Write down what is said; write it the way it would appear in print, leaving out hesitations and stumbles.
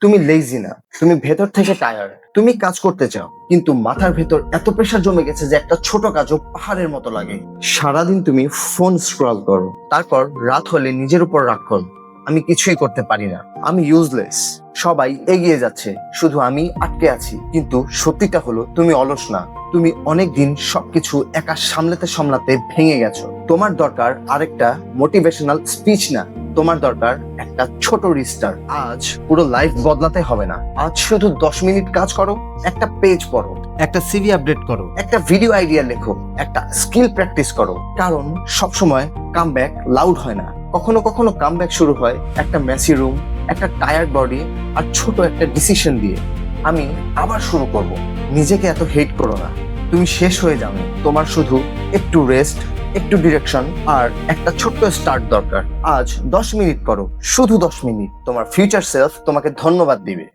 তুমি লেজি না, তুমি ভেতর থেকে টায়ার্ড। তুমি কাজ করতে চাও, কিন্তু মাথার ভেতর এত প্রেশার জমে গেছে যে একটা ছোট কাজও পাহাড়ের মতো লাগে। সারাদিন তুমি ফোন স্ক্রল করো, তারপর রাত হলে নিজের উপর রাগ করো, আমি কিছুই করতে পারি না, আমি ইউজলেস। সবাই এগিয়ে যাচ্ছে, শুধু আমি আটকে আছি। কিন্তু সত্যিটা হলো তুমি অলস না, তুমি অনেকদিন সবকিছু একা সামলাতে সামলাতে ভেঙে গেছো। তোমার দরকার আরেকটা মোটিভেশনাল স্পিচ না, তোমার দরকার একটা ছোট রিস্টার্ট। আজ পুরো লাইফ বদলাতে হবে না, আজ শুধু 10 মিনিট কাজ করো, একটা পেজ পড়ো, একটা সিভি আপডেট করো, একটা ভিডিও আইডিয়া লেখো, একটা স্কিল প্র্যাকটিস করো। কারণ সবসময় কামব্যাক লাউড হয় না, কখনো কখনো কামব্যাক শুরু হয় একটা মেসি রুম, একটা টায়ার্ড বডি আর ছোট একটা ডিসিশন দিয়ে। আমি আবার শুরু করব। নিজেকে এত হেট করো না, তুমি শেষ হয়ে যাবে। তোমার শুধু একটু রেস্ট, একটু ডিরেকশন আর একটা ছোট্ট স্টার্ট দরকার। আজ 10 মিনিট করো, শুধু 10 মিনিট। তোমার ফিউচার সেলফ তোমাকে ধন্যবাদ দিবে।